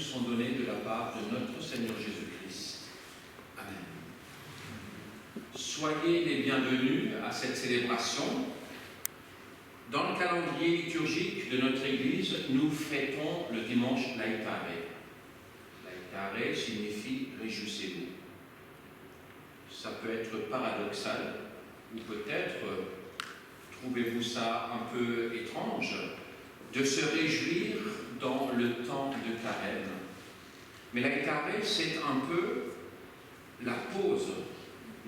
sont données de la part de notre Seigneur Jésus-Christ. Amen. Soyez les bienvenus à cette célébration. Dans le calendrier liturgique de notre Église, nous fêtons le dimanche Laïtare. Laïtare signifie « réjouissez-vous ». Ça peut être paradoxal, ou peut-être trouvez-vous ça un peu étrange, de se réjouir dans le temps de carême. Mais Laïtare, c'est un peu la pause,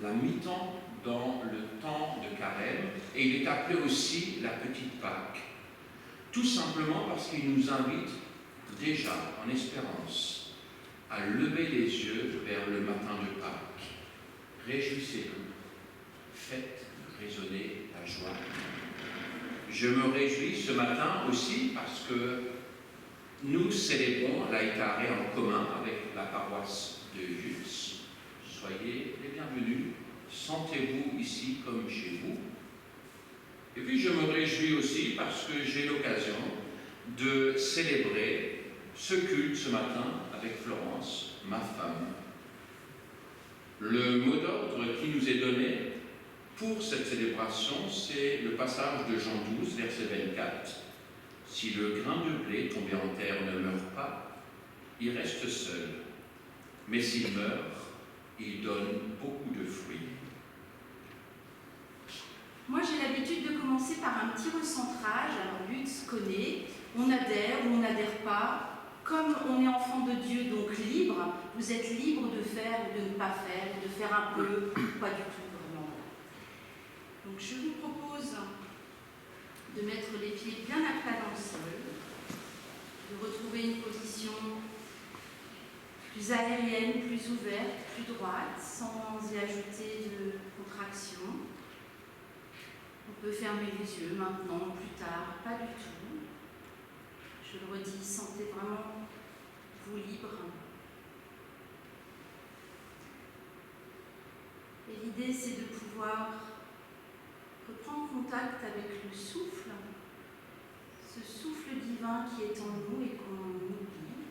la mi-temps dans le temps de carême, et il est appelé aussi la petite Pâque, tout simplement parce qu'il nous invite déjà, en espérance, à lever les yeux vers le matin de Pâques. Réjouissez-vous, faites résonner la joie. Je me réjouis ce matin aussi parce que nous célébrons Laïtare en commun avec la paroisse de Jutz. Soyez les bienvenus, sentez-vous ici comme chez vous. Et puis je me réjouis aussi parce que j'ai l'occasion de célébrer ce culte ce matin avec Florence, ma femme. Le mot d'ordre qui nous est donné pour cette célébration, c'est le passage de Jean 12, verset 24. Si le grain de blé tombé en terre ne meurt pas, il reste seul. Mais s'il meurt, il donne beaucoup de fruits. Moi, j'ai l'habitude de commencer par un petit recentrage. Alors, Lutz connaît, on adhère ou on n'adhère pas. Comme on est enfant de Dieu, donc libre, vous êtes libre de faire ou de ne pas faire, de faire un peu, pas du tout, vraiment. Donc, je vous propose de mettre les pieds bien à plat dans le sol, de retrouver une position plus aérienne, plus ouverte, plus droite, sans y ajouter de contraction. On peut fermer les yeux maintenant, plus tard, pas du tout. Je le redis, sentez vraiment vous libre. Et l'idée, c'est de pouvoir reprendre contact avec le souffle, ce souffle divin qui est en nous et qu'on oublie,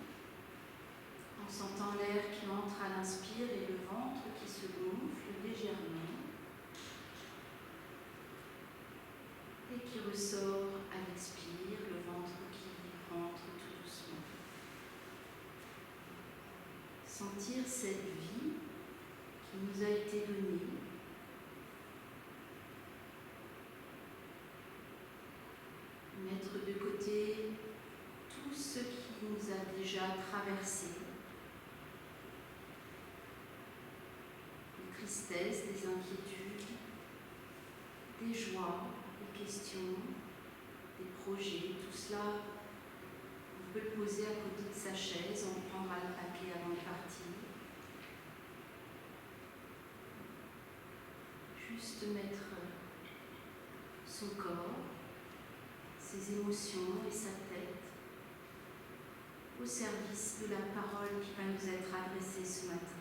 en sentant l'air qui entre à l'inspire et le ventre qui se gonfle légèrement et qui ressort à l'expire, le ventre qui rentre tout doucement. Sentir cette vie qui nous a été donnée. Mettre de côté tout ce qui nous a déjà traversé. Des tristesses, des inquiétudes, des joies, des questions, des projets, tout cela, on peut le poser à côté de sa chaise, on prendra le papier avant de partir. Juste mettre son corps, ses émotions et sa tête au service de la parole qui va nous être adressée ce matin.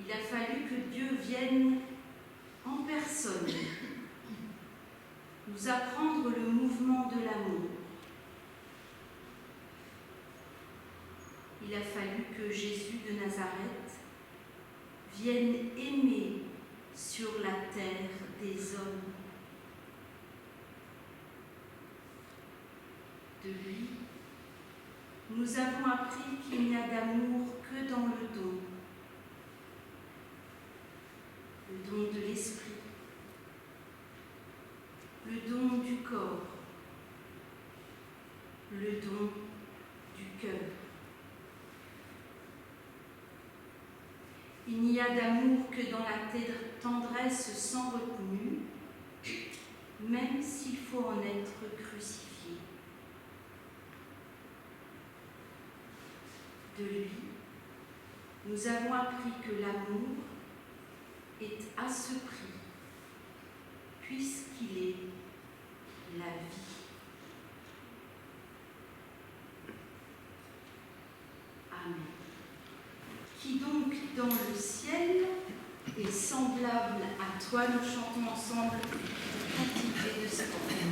Il a fallu que Dieu vienne en personne nous apprendre le mouvement de l'amour. Il a fallu que Jésus de Nazareth vienne aimer sur la terre des hommes. De lui, nous avons appris qu'il n'y a d'amour que dans le don de l'esprit, le don du corps, le don du cœur. Il n'y a d'amour que dans la tendresse sans retenue, même s'il faut en être crucifié. De lui, nous avons appris que l'amour est à ce prix, puisqu'il est la vie. Amen. Qui donc dans le ciel et semblable à toi, nous chantons ensemble la captivité de cet enfant.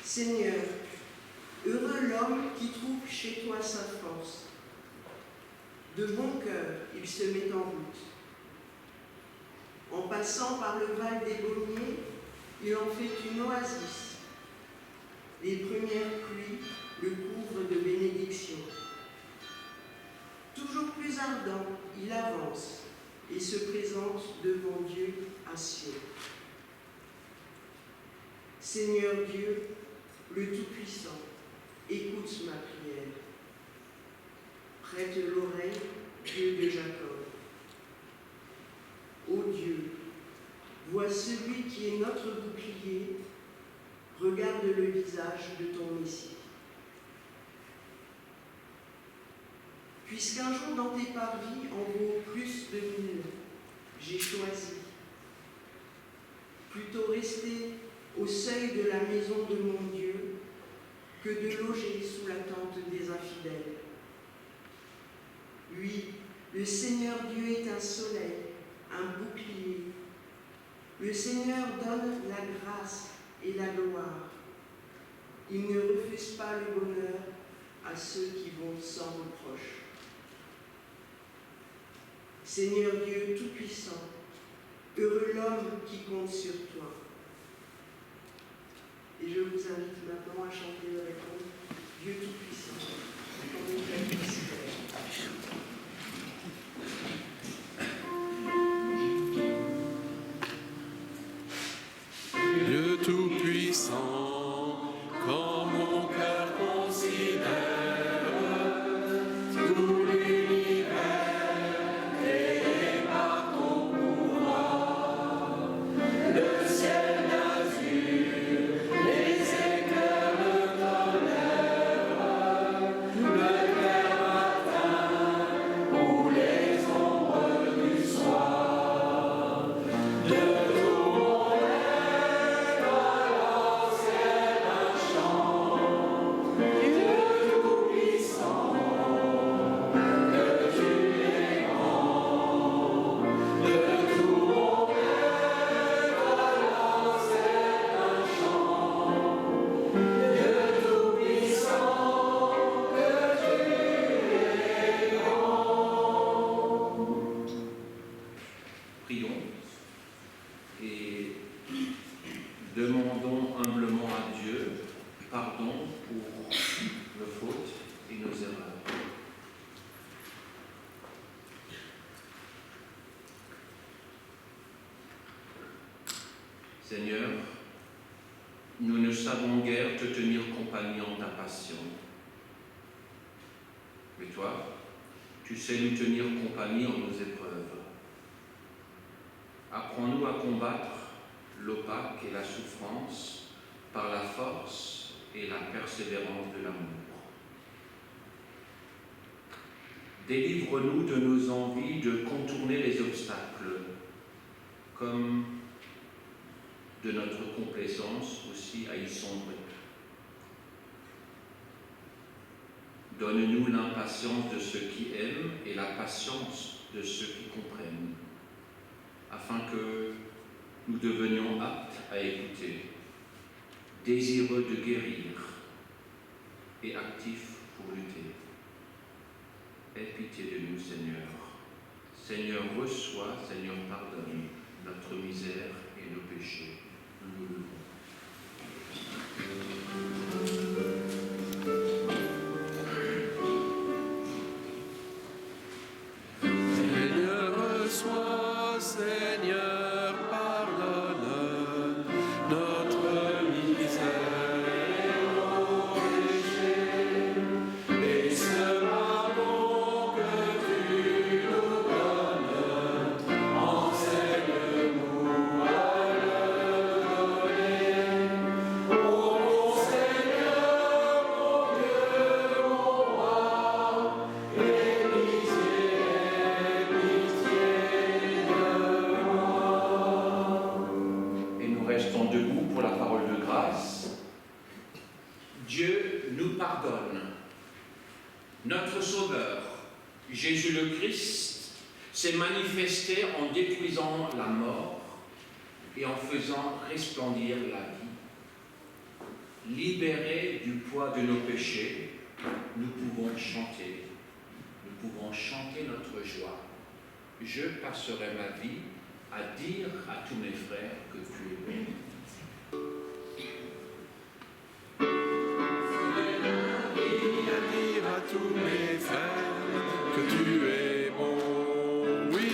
Seigneur, heureux l'homme qui trouve chez toi sa force. De bon cœur, il se met en route. En passant par le val des Baumiers, il en fait une oasis. Les premières pluies le couvrent de bénédictions. Toujours plus ardent, il avance et se présente devant Dieu à Sion. Seigneur Dieu, le Tout-Puissant, écoute ma prière. Prête l'oreille, Dieu de Jacob. Ô Dieu, vois celui qui est notre bouclier, regarde le visage de ton Messie. Puisqu'un jour dans tes parvis en vaut plus de 1000, j'ai choisi plutôt rester au seuil de la maison de mon Dieu que de loger sous la tente des infidèles. Oui, le Seigneur Dieu est un soleil, un bouclier. Le Seigneur donne la grâce et la gloire. Il ne refuse pas le bonheur à ceux qui vont sans reproche. Seigneur Dieu Tout-Puissant, heureux l'homme qui compte sur toi. Et je vous invite maintenant à chanter le refrain Dieu Tout-Puissant, ton autel mystère. Dieu Tout-Puissant, quand mon cœur considère tout l'univers créé par ton pouvoir, le ciel d'azur, les éclairs de tonnerre, le clair matin ou les ombres du soir, de tout mon être alors c'est un chant, Dieu Tout-Puissant, que tu es grand, de tout mon être alors c'est un chant, Dieu Tout-Puissant, que tu es grand. Prions et demandons humblement à Dieu pardon pour nos fautes et nos erreurs. Seigneur, nous ne savons guère te tenir compagnie en ta passion. Mais toi, tu sais nous tenir compagnie en nos épreuves. Apprends-nous à combattre l'opaque et la souffrance par la force et la persévérance de l'amour. Délivre-nous de nos envies de contourner les obstacles, comme de notre complaisance aussi à y sombrer. Donne-nous l'impatience de ceux qui aiment et la patience de ceux qui comprennent, afin que nous devenions aptes à écouter, désireux de guérir et actifs pour lutter. Aie pitié de nous, Seigneur. Seigneur, reçois, Seigneur, pardonne notre misère et nos péchés. Nous nous levons. Seigneur, reçois, Seigneur, pardonne notre misère et nos péchés, et ce pardon que tu nous donnes, enseigne-nous à le donner. Ô mon Seigneur, mon Dieu, mon roi, aie pitié de moi. Et nous restons debout pour la parole de grâce. Dieu nous pardonne. Notre Sauveur, Jésus le Christ, s'est manifesté en détruisant la mort et en faisant resplendir la vie. Libérés du poids de nos péchés, nous pouvons chanter. Nous pouvons chanter notre joie. Je passerai ma vie à dire à tous mes frères que tu es bon. Et à dire à tous mes frères que tu es bon. Oui,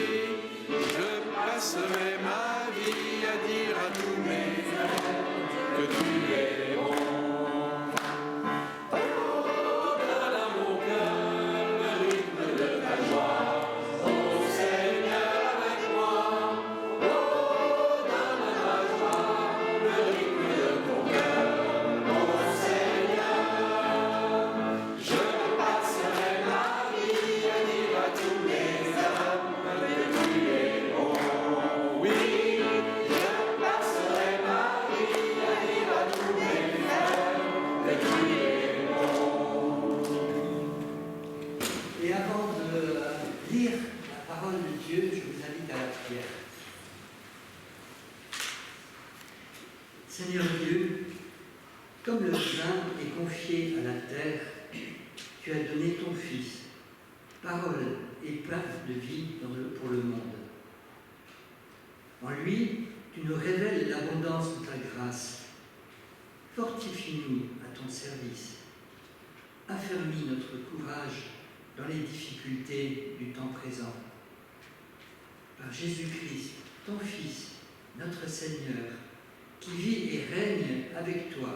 je passerai ma vie à dire à tous mes frères que tu es bon. Oh, donne à mon cœur le rythme de ta joie. Oh Seigneur avec moi. Oh, donne à ma joie le rythme de ton cœur. Oh Seigneur, je passerai ma vie à dire à tous les hommes que tu es bon. Oui, je passerai ma vie à dire à tous mes frères que tu es bon. Et avant de lire la parole de Dieu, je vous invite à la prière. Seigneur Dieu, comme le vin est confié à la terre, tu as donné ton Fils, parole et pain de vie pour le monde. En lui, tu nous révèles l'abondance de ta grâce. Fortifie-nous à ton service. Affermis notre courage dans les difficultés du temps présent. Par Jésus-Christ, ton Fils, notre Seigneur, qui vit et règne avec toi,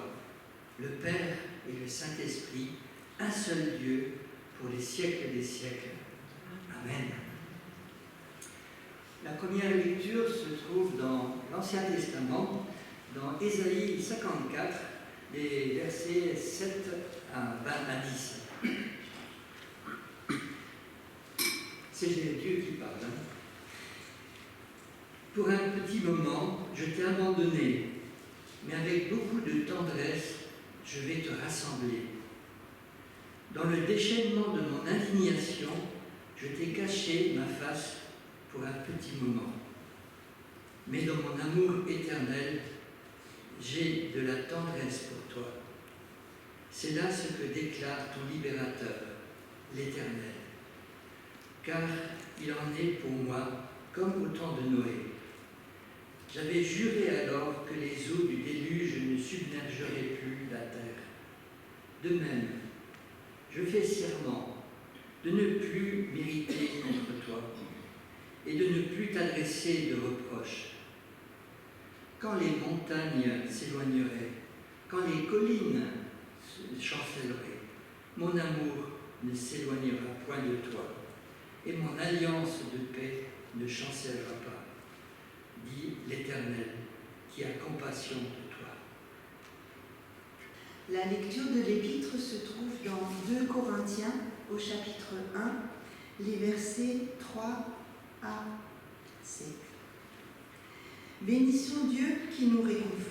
le Père et le Saint-Esprit, un seul Dieu, pour les siècles des siècles. Amen. La première lecture se trouve dans l'Ancien Testament, dans Ésaïe 54, les versets 7 à 10. C'est Dieu qui parle. Pour un petit moment, je t'ai abandonné, mais avec beaucoup de tendresse, je vais te rassembler. Dans le déchaînement de mon indignation, je t'ai caché ma face pour un petit moment. Mais dans mon amour éternel, j'ai de la tendresse pour toi. C'est là ce que déclare ton libérateur, l'Éternel. Car il en est pour moi comme au temps de Noé. J'avais juré alors que les eaux du déluge ne submergeraient plus la terre. De même, je fais serment de ne plus m'irriter contre toi et de ne plus t'adresser de reproches. Quand les montagnes s'éloigneraient, quand les collines chancelleraient, mon amour ne s'éloignera point de toi, et mon alliance de paix ne chancellera pas, dit l'Éternel, qui a compassion de toi. La lecture de l'Épître se trouve dans 2 Corinthiens, au chapitre 1, les versets 3 à 7. Bénissons Dieu qui nous réconforte.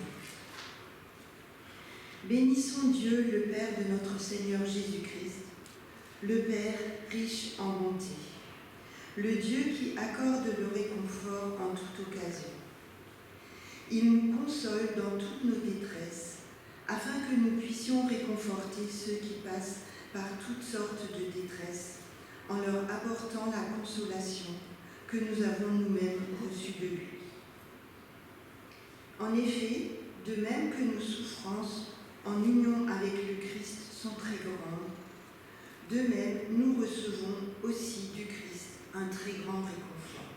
Bénissons Dieu, le Père de notre Seigneur Jésus-Christ, le Père riche en bonté, le Dieu qui accorde le réconfort en toute occasion. Il nous console dans toutes nos détresses, afin que nous puissions réconforter ceux qui passent par toutes sortes de détresses, en leur apportant la consolation que nous avons nous-mêmes reçue de lui. En effet, de même que nos souffrances en union avec le Christ sont très grandes, de même nous recevons aussi du Christ un très grand réconfort.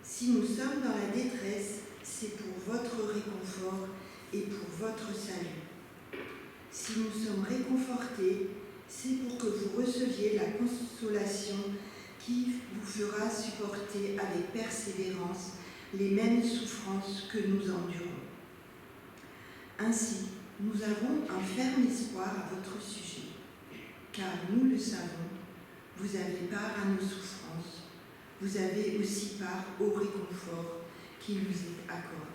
Si nous sommes dans la détresse, c'est pour votre réconfort et pour votre salut. Si nous sommes réconfortés, c'est pour que vous receviez la consolation qui vous fera supporter avec persévérance les mêmes souffrances que nous endurons. Ainsi, nous avons un ferme espoir à votre sujet, car nous le savons, vous avez part à nos souffrances, vous avez aussi part au réconfort qui nous est accordé.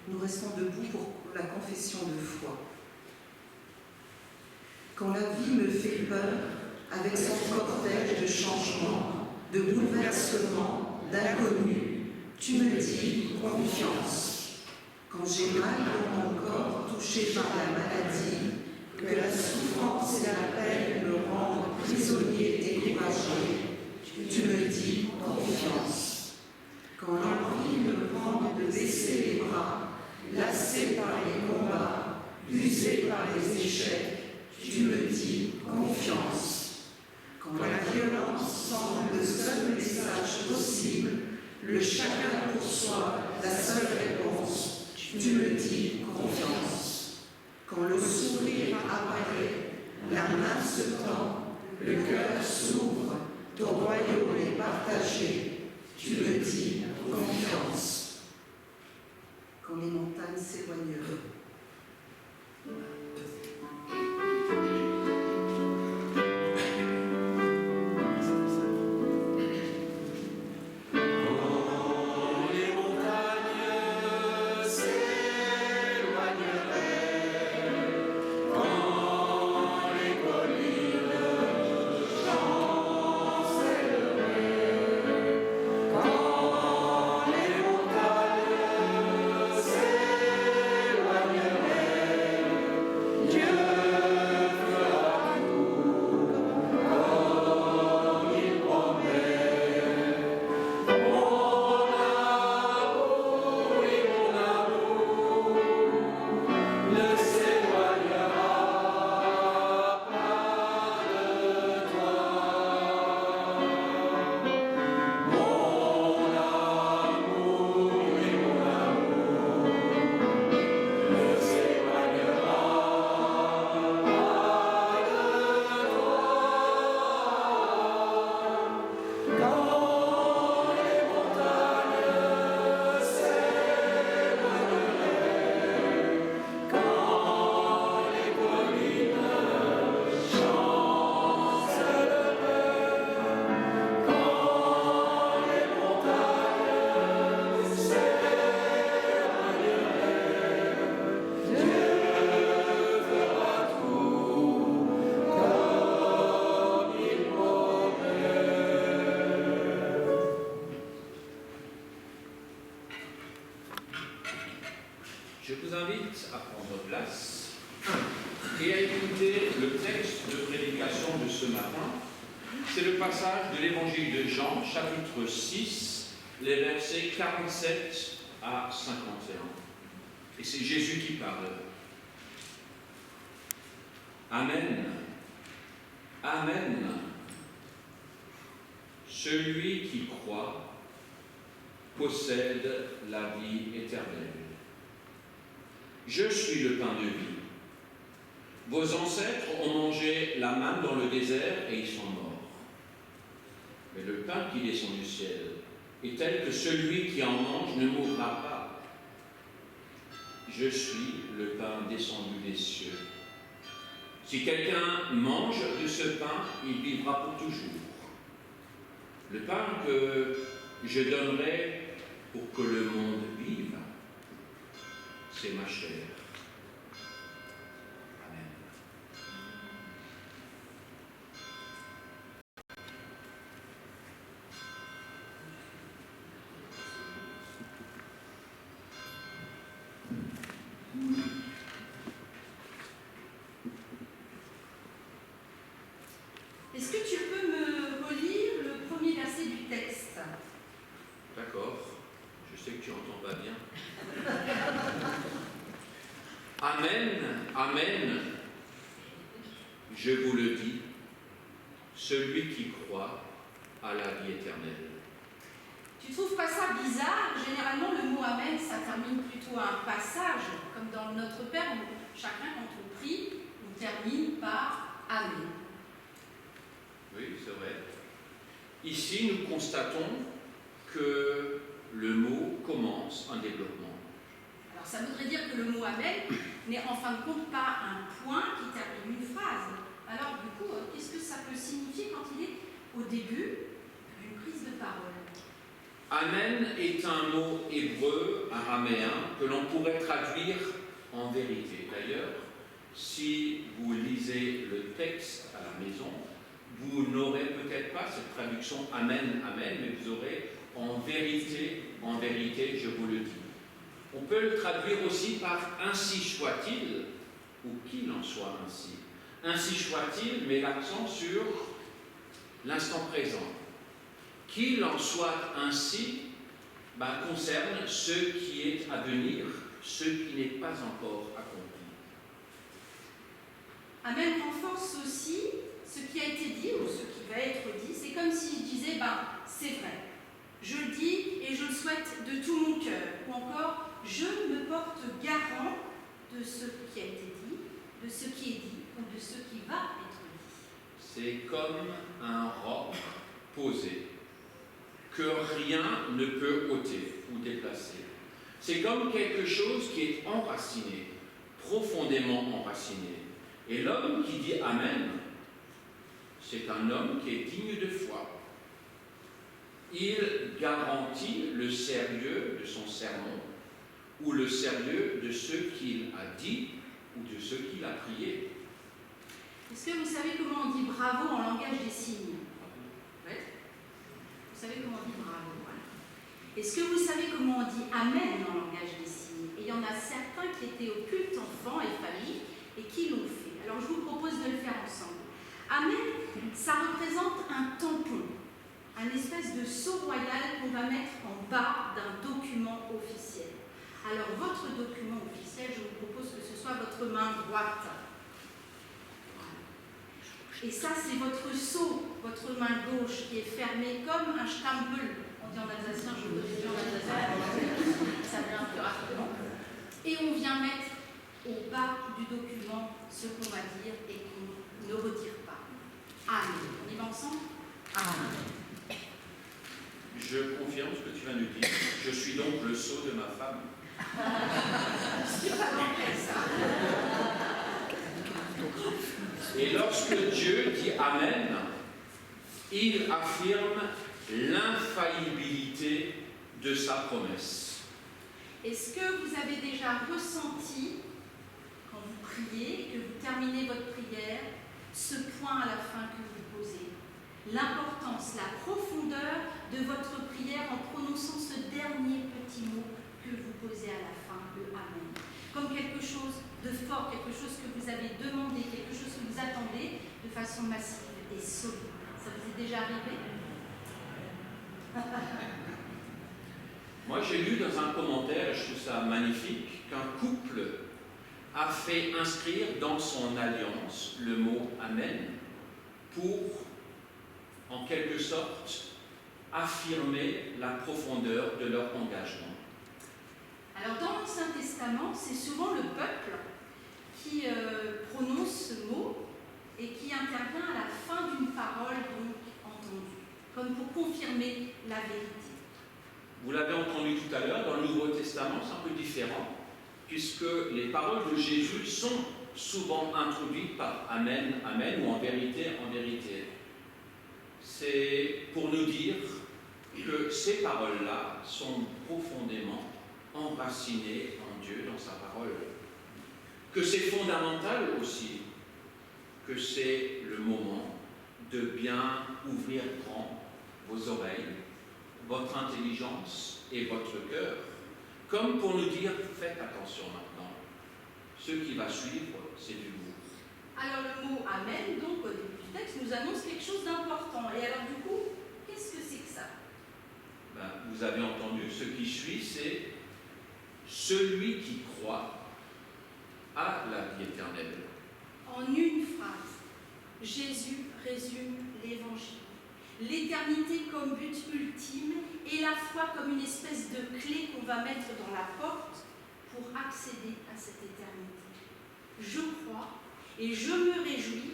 Nous restons debout pour la confession de foi. Quand la vie me fait peur, avec son cortège de changements, de bouleversements, d'inconnus, tu me dis confiance. Quand j'ai mal dans mon corps touché par la maladie, que la souffrance et la peine me rendent prisonnier découragé, tu me dis confiance. Quand l'envie me prend de baisser les bras, lassé par les combats, usé par les échecs, tu me dis confiance. Quand la violence semble le seul message possible, le chacun pour soi la seule réponse, tu me dis confiance. Quand le sourire apparaît, la main se tend, le cœur s'ouvre, ton royaume est partagé, tu me dis confiance. Quand les montagnes s'éloigneront. Quand Je vous invite à prendre place et à écouter le texte de prédication de ce matin. C'est le passage de l'évangile de Jean, chapitre 6, les versets 47 à 51. Et c'est Jésus qui parle. Amen. Amen. Celui qui croit possède la vie éternelle. Je suis le pain de vie. Vos ancêtres ont mangé la manne dans le désert et ils sont morts. Mais le pain qui descend du ciel est tel que celui qui en mange ne mourra pas. Je suis le pain descendu des cieux. Si quelqu'un mange de ce pain, il vivra pour toujours. Le pain que je donnerai pour que le monde vive, c'est ma chair. Amen. Est-ce que tu peux me relire le premier verset du texte? D'accord, je sais que tu n'entends pas bien. Amen, amen, je vous le dis, celui qui croit a la vie éternelle. Tu trouves pas ça bizarre? Généralement, le mot amen, ça termine plutôt un passage, comme dans Notre Père, où chacun, quand on prie, on termine par amen. Oui, c'est vrai. Ici, nous constatons que le mot commence un développement. Alors, ça voudrait dire que le mot amen n'est en fin de compte pas un point qui termine une phrase. Alors, du coup, qu'est-ce que ça peut signifier quand il est au début d'une prise de parole? Amen est un mot hébreu, araméen, que l'on pourrait traduire en vérité. D'ailleurs, si vous lisez le texte à la maison, vous n'aurez peut-être pas cette traduction Amen, Amen, mais vous aurez en vérité, je vous le dis. On peut le traduire aussi par ainsi soit-il, ou qu'il en soit ainsi. Ainsi soit-il, met l'accent sur l'instant présent. Qu'il en soit ainsi concerne ce qui est à venir, ce qui n'est pas encore accompli. Amen renforce aussi ce qui a été dit ou ce qui va être dit. C'est comme si je disais, c'est vrai. Je le dis et je le souhaite de tout mon cœur. Ou encore, je me porte garant de ce qui a été dit, de ce qui est dit ou de ce qui va être dit. C'est comme un roc posé que rien ne peut ôter ou déplacer. C'est comme quelque chose qui est enraciné, profondément enraciné. Et l'homme qui dit Amen, c'est un homme qui est digne de foi. Il garantit le sérieux de son sermon ou le sérieux de ce qu'il a dit ou de ce qu'il a prié. Est-ce que vous savez comment on dit bravo en langage des signes? Oui. Vous savez comment on dit bravo, voilà. Est-ce que vous savez comment on dit Amen en langage des signes? Et il y en a certains qui étaient au culte enfants et famille et qui l'ont fait. Alors je vous propose de le faire ensemble. Amen, ça représente un tampon, un espèce de sceau royal qu'on va mettre en bas d'un document officiel. Alors votre document officiel, je vous propose que ce soit votre main droite. Et ça, c'est votre sceau, votre main gauche qui est fermée comme un Stempel. On dit en alsacien, je vous dis en alsacien, ça vient un peu rapidement. Et on vient mettre au bas du document ce qu'on va dire et qu'on ne retire pas. Amen. On y va ensemble? Amen. Je confirme ce que tu viens de dire. Je suis donc le sceau de ma femme. C'est pas vrai, ça. Et lorsque Dieu dit Amen, il affirme l'infaillibilité de sa promesse. Est-ce que vous avez déjà ressenti, quand vous priez et que vous terminez votre prière, ce point à la fin que vous posez? L'importance, la profondeur de votre prière en prononçant ce dernier petit mot que vous posez à la fin, le Amen. fort, quelque chose que vous avez demandé, quelque chose que vous attendez de façon massive et solide. Ça vous est déjà arrivé? Moi, j'ai lu dans un commentaire, et je trouve ça magnifique, qu'un couple a fait inscrire dans son alliance le mot Amen pour, en quelque sorte, affirmer la profondeur de leur engagement. Alors dans l'Ancien Testament, c'est souvent le peuple qui prononce ce mot et qui intervient à la fin d'une parole donc entendue, comme pour confirmer la vérité. Vous l'avez entendu tout à l'heure, dans le Nouveau Testament, c'est un peu différent, puisque les paroles de Jésus sont souvent introduites par Amen, Amen, ou en vérité, en vérité. C'est pour nous dire que ces paroles-là sont profondément enracinées en Dieu, dans sa parole. Que c'est fondamental aussi, que c'est le moment de bien ouvrir grand vos oreilles, votre intelligence et votre cœur, comme pour nous dire, faites attention maintenant, ce qui va suivre, c'est du lourd. Alors le mot Amen, donc au début du texte, nous annonce quelque chose d'important. Et alors du coup, qu'est-ce que c'est que ça? Vous avez entendu, ce qui suit, c'est celui qui croit à la vie éternelle. En une phrase, Jésus résume l'Évangile. L'éternité comme but ultime et la foi comme une espèce de clé qu'on va mettre dans la porte pour accéder à cette éternité. Je crois et je me réjouis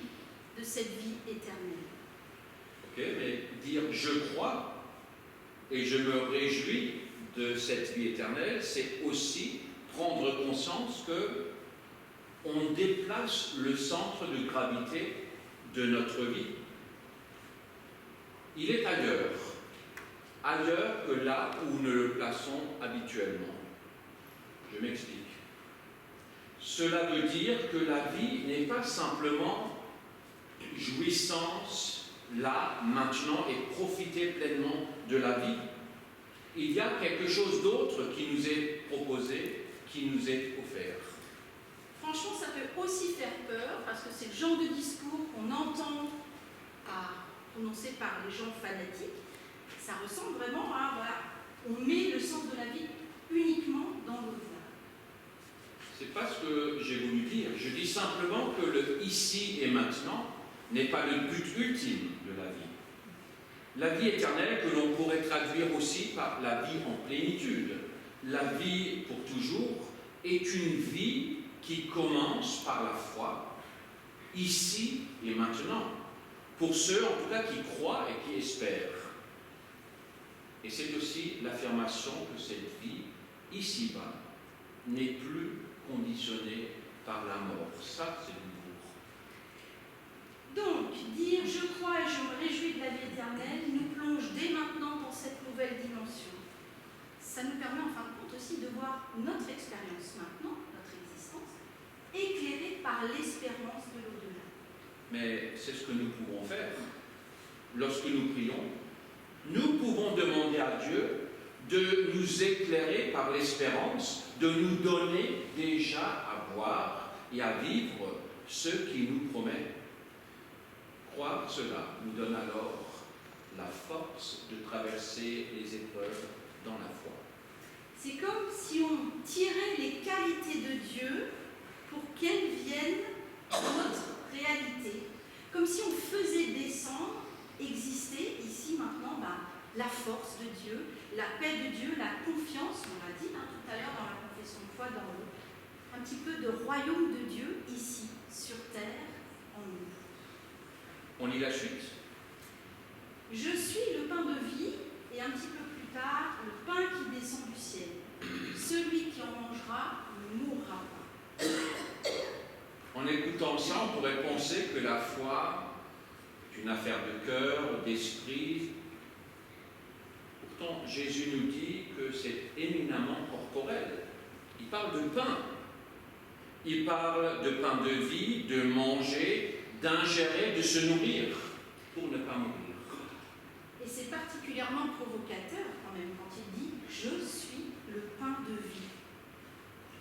de cette vie éternelle. Ok, mais dire je crois et je me réjouis de cette vie éternelle, c'est aussi prendre conscience que on déplace le centre de gravité de notre vie. Il est ailleurs que là où nous le plaçons habituellement. Je m'explique. Cela veut dire que la vie n'est pas simplement jouissance là, maintenant, et profiter pleinement de la vie. Il y a quelque chose d'autre qui nous est proposé, qui nous est offert. Franchement, ça peut aussi faire peur, parce que c'est le genre de discours qu'on entend prononcé par les gens fanatiques. Ça ressemble vraiment à, voilà, on met le sens de la vie uniquement dans l'au-delà. C'est pas ce que j'ai voulu dire. Je dis simplement que le ici et maintenant n'est pas le but ultime de la vie. La vie éternelle, que l'on pourrait traduire aussi par la vie en plénitude, la vie pour toujours, est une vie qui commence par la foi, ici et maintenant, pour ceux en tout cas qui croient et qui espèrent. Et c'est aussi l'affirmation que cette vie, ici-bas, n'est plus conditionnée par la mort. Ça, c'est du lourd. Donc, dire « je crois et je me réjouis de la vie éternelle » nous plonge dès maintenant dans cette nouvelle dimension. Ça nous permet en fin de compte aussi de voir notre expérience maintenant, notre existence, éclairée par l'espérance de l'au-delà. Mais c'est ce que nous pouvons faire. Lorsque nous prions, nous pouvons demander à Dieu de nous éclairer par l'espérance, de nous donner déjà à voir et à vivre ce qu'il nous promet. Croire cela nous donne alors la force de traverser les épreuves dans la foi. C'est comme si on tirait les qualités de Dieu pour qu'elles viennent dans notre réalité. Comme si on faisait descendre, exister ici maintenant, la force de Dieu, la paix de Dieu, la confiance, on l'a dit tout à l'heure dans la confession de foi d'en haut, un petit peu de royaume de Dieu ici, sur terre, en nous. On lit la suite. Je suis le pain de vie, et un petit peu plus tard, le pain qui descend du ciel. Celui qui en mangera ne mourra pas. En écoutant ça, on pourrait penser que la foi est une affaire de cœur, d'esprit. Pourtant, Jésus nous dit que c'est éminemment corporel. Il parle de pain. Il parle de pain de vie, de manger, d'ingérer, de se nourrir pour ne pas mourir. Et c'est particulièrement provocateur quand même quand il dit « Je suis le pain de vie ».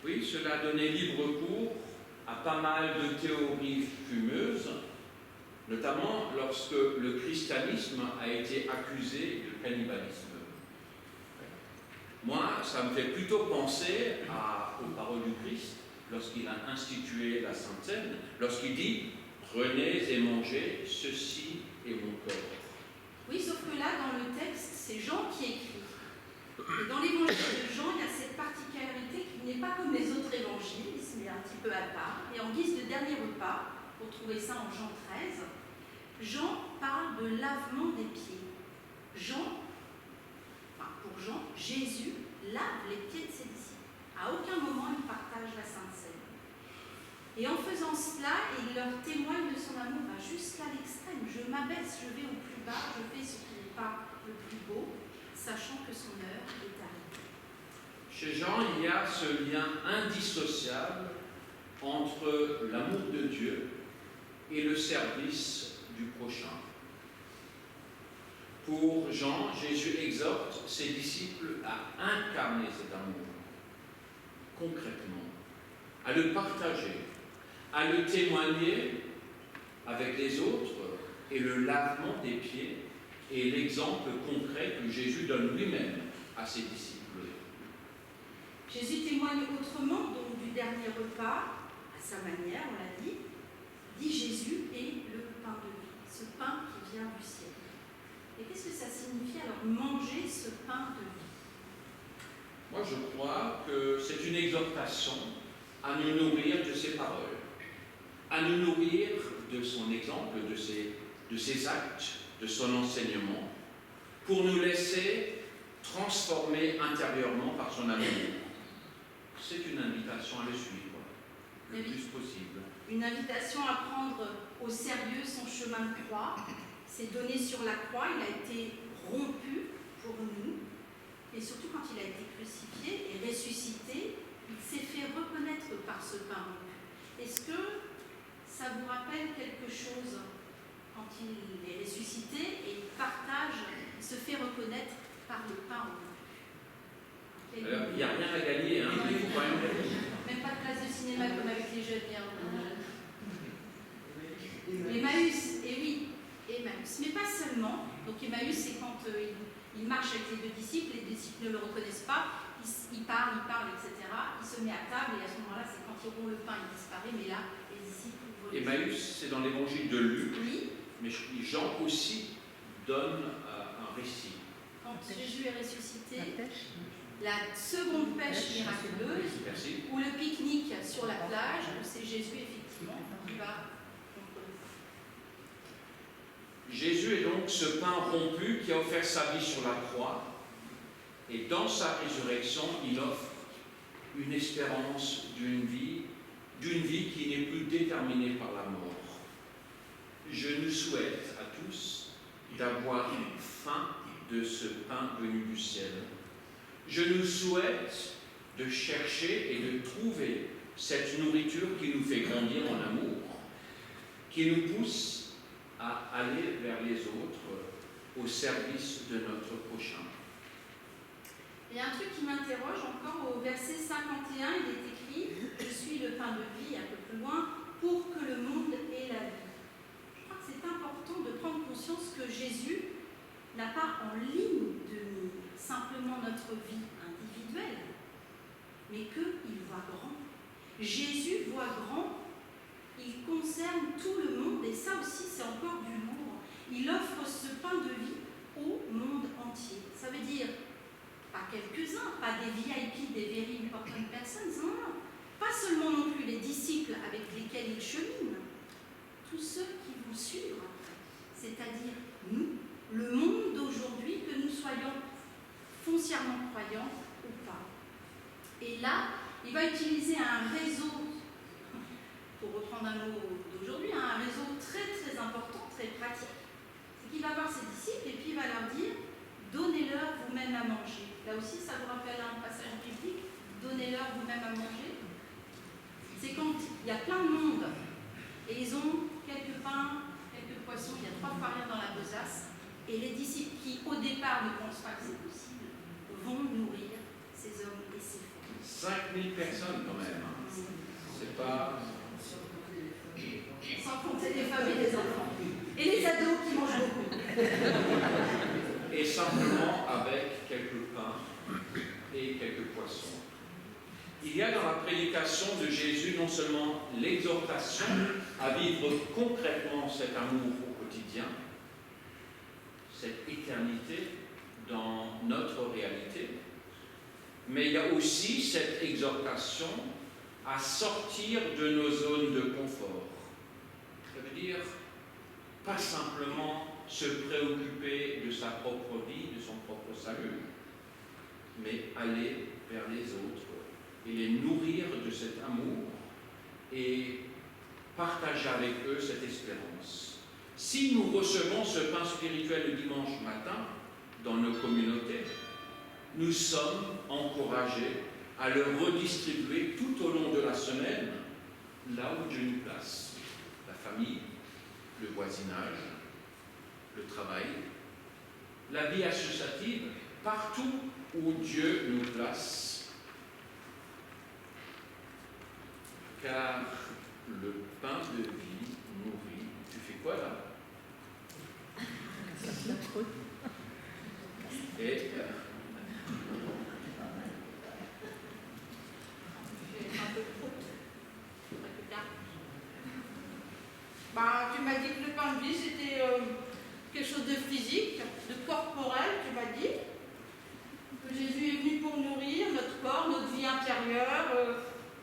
Oui, cela donnait libre cours à pas mal de théories fumeuses, notamment lorsque le christianisme a été accusé de cannibalisme. Moi, ça me fait plutôt penser aux paroles du Christ lorsqu'il a institué la Sainte Seine, lorsqu'il dit « Prenez et mangez, ceci est mon corps ». Oui, sauf que là, dans le texte, c'est Jean qui écrit. Et dans l'évangile de Jean, il y a cette particularité qui n'est pas comme les autres évangiles, il se met un petit peu à part. Et en guise de dernier repas, pour trouver ça en Jean 13, Jean parle de lavement des pieds. Pour Jean, Jésus lave les pieds de ses disciples. À aucun moment il partage la Sainte Seine. Et en faisant cela, il leur témoigne de son amour jusqu'à l'extrême. Je m'abaisse, je vais au plus bas, je fais ce qui n'est pas le plus beau, sachant que son heure est arrivée. Chez Jean, il y a ce lien indissociable entre l'amour de Dieu et le service du prochain. Pour Jean, Jésus exhorte ses disciples à incarner cet amour concrètement, à le partager, à le témoigner avec les autres, et le lavement des pieds est l'exemple concret que Jésus donne lui-même à ses disciples. Jésus témoigne autrement donc du dernier repas, à sa manière, on l'a dit Jésus est le pain de vie, ce pain qui vient du ciel. Et qu'est-ce que ça signifie alors, manger ce pain de vie? Moi, je crois que c'est une exhortation à nous nourrir de ses paroles, à nous nourrir de son exemple, de ses actes, de son enseignement, pour nous laisser transformer intérieurement par son amour. C'est une invitation à le suivre, le plus possible. Une invitation à prendre au sérieux son chemin de croix. C'est donné sur la croix, il a été rompu pour nous, et surtout quand il a été crucifié et ressuscité, il s'est fait reconnaître par ce pain rompu. Est-ce que ça vous rappelle quelque chose quand il est ressuscité et il partage, il se fait reconnaître par le pain rompu? Il n'y a rien à gagner, hein, il faut quand même gagner. Même pas de place de cinéma comme avec les jeunes. Emmaüs, et oui, Emmaüs. Mais pas seulement. Donc Emmaüs, c'est quand il marche avec les deux disciples, les disciples ne le reconnaissent pas, il parle, etc. Il se met à table et à ce moment-là, c'est quand ils rompt le pain, il disparaît, mais là, les disciples ouvrent les yeux. Emmaüs, c'est dans l'évangile de Luc, Oui. Mais Jean aussi donne un récit. Quand Jésus est ressuscité, la seconde pêche miraculeuse, Merci. ou le pique-nique sur la plage, c'est Jésus effectivement qui va contre le pain. Jésus est donc ce pain rompu qui a offert sa vie sur la croix, et dans sa résurrection, il offre une espérance d'une vie qui n'est plus déterminée par la mort. Je nous souhaite à tous d'avoir faim de ce pain venu du ciel. Je nous souhaite de chercher et de trouver cette nourriture qui nous fait grandir en amour, qui nous pousse à aller vers les autres au service de notre prochain. Il y a un truc qui m'interroge encore au verset 51, il est écrit « Je suis le pain de vie », un peu plus loin, « pour que le monde ait la vie ». Je crois que c'est important de prendre conscience que Jésus n'a pas en ligne de nous simplement notre vie individuelle, mais qu'il voit grand. Jésus voit grand, il concerne tout le monde, et ça aussi c'est encore du lourd. Il offre ce pain de vie au monde entier. Ça veut dire, pas quelques-uns, pas des VIP, des very important persons, non. Pas seulement non plus les disciples avec lesquels il chemine, tous ceux qui vont suivre, c'est-à-dire nous, le monde d'aujourd'hui, que nous soyons foncièrement croyants ou pas. Et là, il va utiliser un réseau, pour reprendre un mot d'aujourd'hui, un réseau très très important, très pratique. C'est qu'il va voir ses disciples et puis il va leur dire « Donnez-leur vous-même à manger ». Là aussi, ça vous rappelle un passage biblique, « Donnez-leur vous-même à manger ». C'est quand il y a plein de monde et ils ont quelques pains, quelques poissons, il y a 3 fois rien dans la besace, et les disciples qui, au départ, ne pensent pas que c'est possible, vont nourrir ces hommes et ces femmes. 5000 personnes quand même. Hein. C'est pas femmes et des enfants. Et les ados qui mangent beaucoup. Et simplement avec quelques pains et quelques poissons. Il y a dans la prédication de Jésus non seulement l'exhortation à vivre concrètement cet amour au quotidien, cette éternité dans notre réalité, mais il y a aussi cette exhortation à sortir de nos zones de confort. Ça veut dire pas simplement se préoccuper de sa propre vie, de son propre salut, mais aller vers les autres et les nourrir de cet amour et partager avec eux cette espérance. Si nous recevons ce pain spirituel le dimanche matin dans nos communautés, nous sommes encouragés à le redistribuer tout au long de la semaine, là où Dieu nous place. La famille, le voisinage, le travail, la vie associative, partout où Dieu nous place. Car le pain de vie nourrit. Tu fais quoi là? Et tu m'as dit que le pain de vie c'était quelque chose de physique, de corporel, tu m'as dit. Que Jésus est venu pour nourrir notre corps, notre vie intérieure,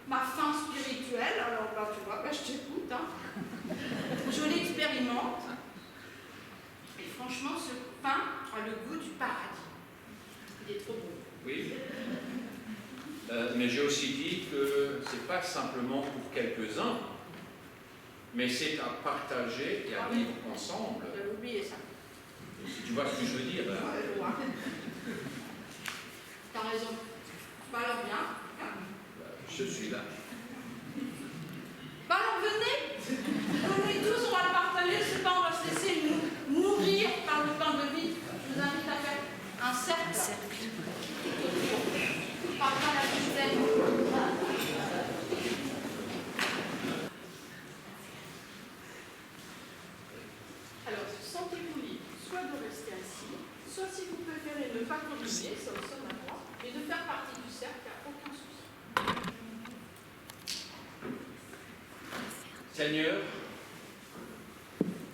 ma faim spirituelle. Alors tu vois, je t'écoute. Je l'expérimente. Et franchement, ce pain a le goût du paradis. Il est trop bon. oui. Mais j'ai aussi dit que ce n'est pas simplement pour quelques-uns, mais c'est à partager et à vivre ensemble. J'avais oublié ça. Si tu vois ce que je veux dire. Je vois. T'as raison. Alors bien. Je suis là. Alors venez. Venez tous, on va le partager. Ce pain, on va se laisser nous nourrir par le pain de vie. Je vous invite à faire un cercle. Partant la dizaine. Alors, sentez-vous libre, soit de rester assis, soit si vous préférez ne pas communier, ça vous sonne à moi, et de faire partie du cercle, il n'y a aucun souci. Seigneur,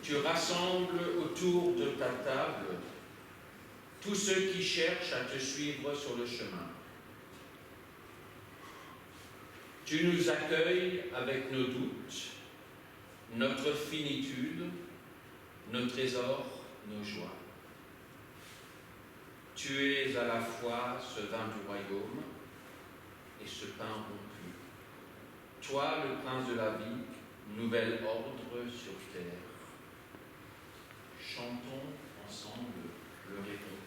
tu rassembles autour de ta table tous ceux qui cherchent à te suivre sur le chemin. Tu nous accueilles avec nos doutes, notre finitude, nos trésors, nos joies. Tu es à la fois ce vin du royaume et ce pain rompu. Toi, le prince de la vie, nouvel ordre sur terre. Chantons ensemble le répond.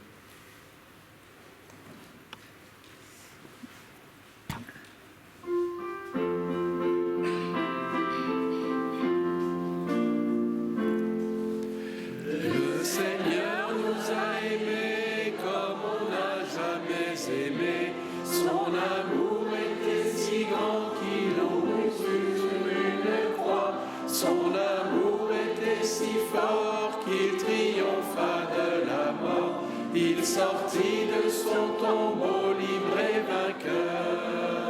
Le Seigneur nous a aimés comme on n'a jamais aimé. Son amour était si grand qu'il en eut sur une croix. Son amour était si fort qu'il triompha de la mort. Il sortit de son tombeau libre et vainqueur.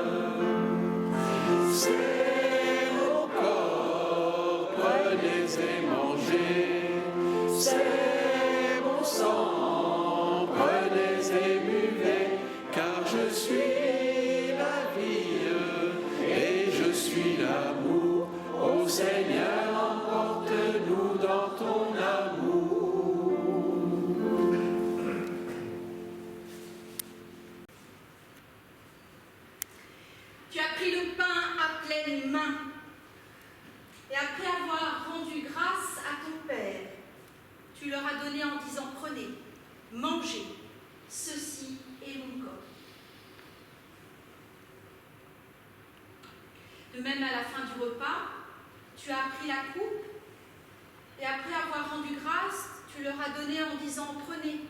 C'est mon corps, prenez et mangez. C'est mon sang, prenez et buvez, car je suis la vie et je suis l'amour. Ô Seigneur, emporte-nous dans ton amour. Tu as pris le pain à pleine main, et après avoir rendu grâce à ton Père, tu leur as donné en disant « Prenez, mangez, ceci est mon corps ». De même, à la fin du repas, tu as pris la coupe, et après avoir rendu grâce, tu leur as donné en disant « Prenez,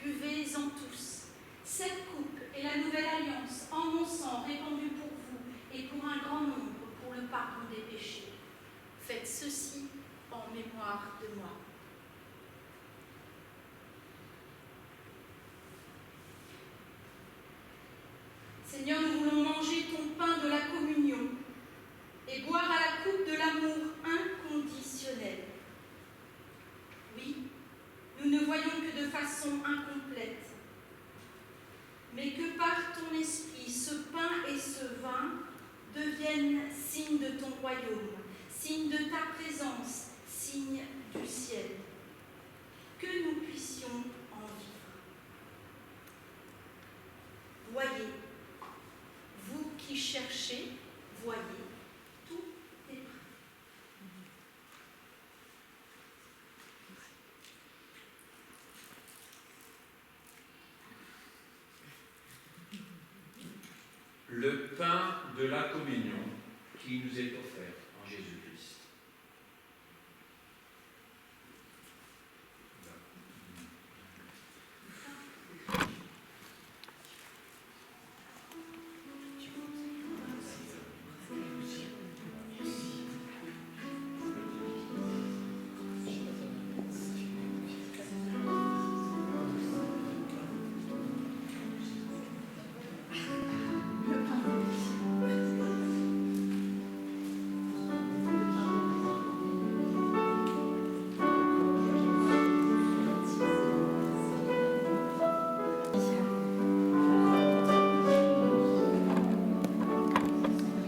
buvez-en tous. Cette coupe est la nouvelle alliance en mon sang répandu pour vous et pour un grand nombre pour le pardon des péchés. Faites ceci en en mémoire de moi. Seigneur, nous voulons manger ton pain de la communion et boire à la coupe de l'amour inconditionnel. Oui, nous ne voyons que de façon incomplète, mais que par ton esprit, ce pain et ce vin deviennent signe de ton royaume, signe de ta présence, signe du ciel. Que nous puissions en vivre. Voyez, vous qui cherchez, voyez, tout est prêt. Le pain de la communion qui nous est offert en Jésus-Christ.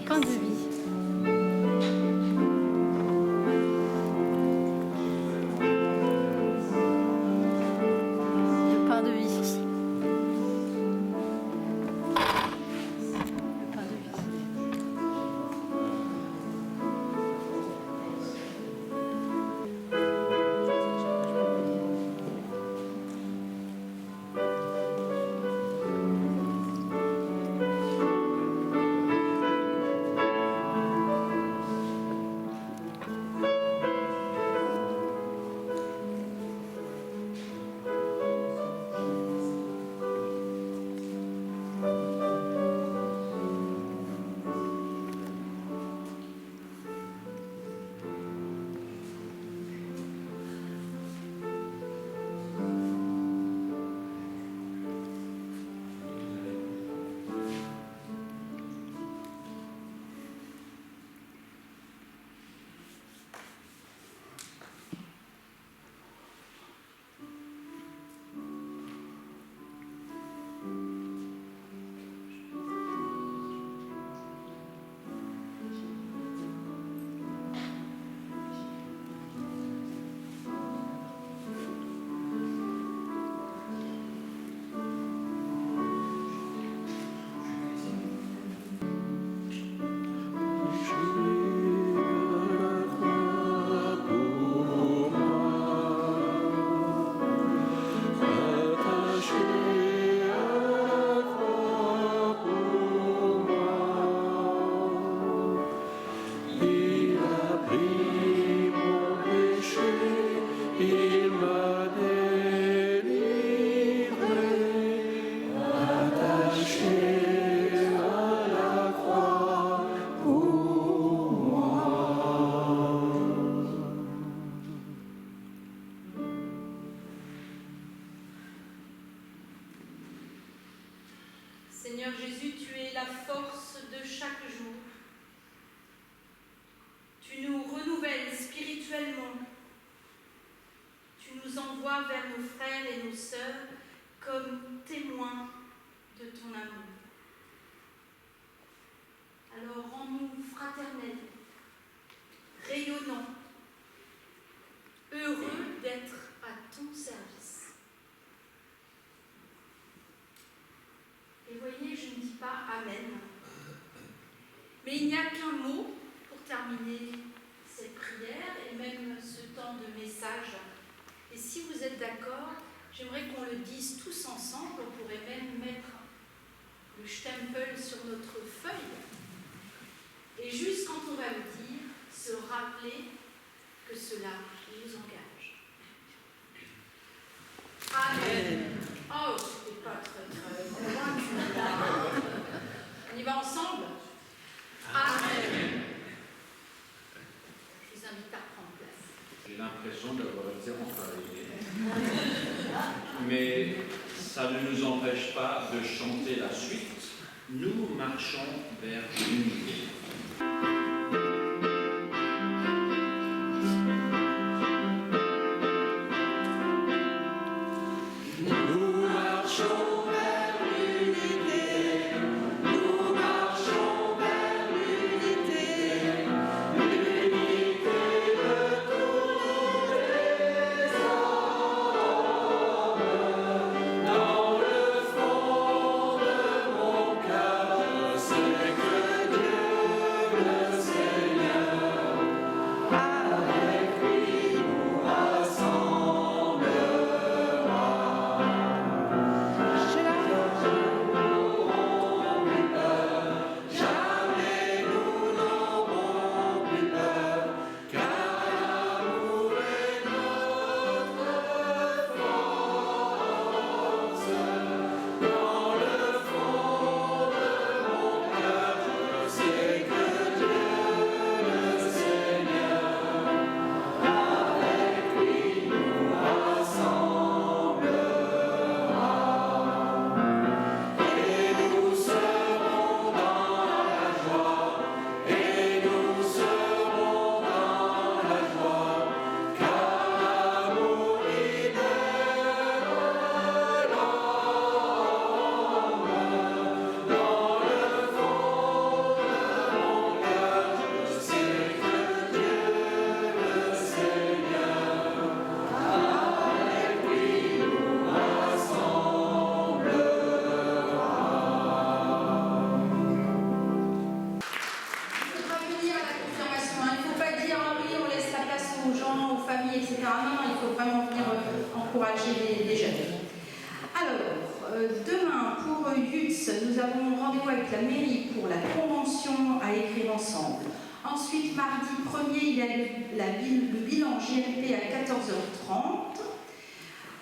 Pain de vie. Le pain de vie. Le pain de vie. Seigneur Jésus, tu es la force de chaque jour. Tu nous renouvelles spirituellement. Tu nous envoies vers nos frères et nos sœurs comme témoins de ton amour. Alors rends-nous fraternels, rayonnants, heureux d'être à ton service. Et voyez, je ne dis pas Amen, mais il n'y a qu'un mot pour terminer cette prière et même ce temps de message. Et si vous êtes d'accord, j'aimerais qu'on le dise tous ensemble. On pourrait même mettre le stempel sur notre feuille. Et juste quand on va le dire, se rappeler que cela nous engage. Amen. Oh, c'était pas très convaincu là. On y va ensemble? Amen. Je vous invite à prendre place. l'impression d'avoir été entraîné. Mais ça ne nous empêche pas de chanter la suite. Nous marchons vers l'unité. Nous marchons vers l'unité, nous marchons vers l'unité, l'unité de tous les hommes. Dans le fond de mon cœur, je sais que Dieu le Seigneur, avec lui nous rassemblera. Jamais nous n'aurons plus peur, car l'amour est notre force. Dans le fond de mon cœur, je sais que Dieu le Seigneur, avec lui nous rassemblera. Et nous serons dans la joie, et nous serons dans la joie, car l'amour libère l'homme. Dans le fond de mon cœur, je sais que Dieu le Seigneur, avec lui nous rassemblera. Il faudra venir à la confirmation. Il ne faut pas dire ah oui, on laisse la place aux gens, aux familles, etc. Non, non, il faut vraiment venir encourager les jeunes. Alors, demain, pour Yutz, nous avons rendez-vous avec la mairie pour la convention à écrire ensemble. Ensuite, mardi 1er, il y a le bilan JMP à 14h30.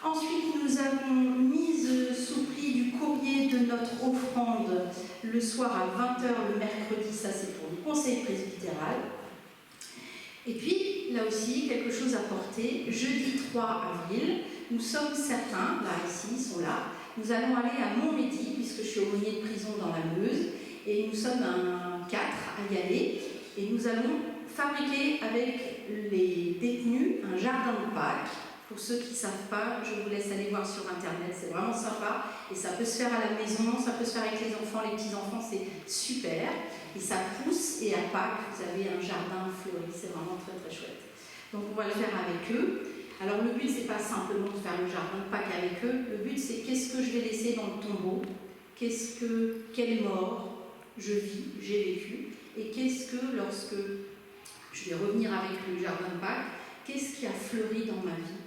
Ensuite, nous avons mise sous pli du courrier de notre offrande le soir à 20h le mercredi, ça c'est pour le conseil presbytéral. Et puis, là aussi, quelque chose à porter. Jeudi 3 avril, nous sommes certains, là ici, ils sont là, nous allons aller à Montmédy, puisque je suis aumônier de prison dans la Meuse, et nous sommes 4 à y aller, et nous allons fabriquer avec les détenus un jardin de Pâques. Pour ceux qui ne savent pas, je vous laisse aller voir sur internet, c'est vraiment sympa et ça peut se faire à la maison, ça peut se faire avec les enfants, les petits-enfants, c'est super et ça pousse et à Pâques, vous avez un jardin fleuri, c'est vraiment très très chouette. Donc on va le faire avec eux. Alors le but, c'est pas simplement de faire le jardin de Pâques avec eux, le but c'est qu'est-ce que je vais laisser dans le tombeau, quelle mort je vis, j'ai vécu, et qu'est-ce que lorsque je vais revenir avec le jardin de Pâques, qu'est-ce qui a fleuri dans ma vie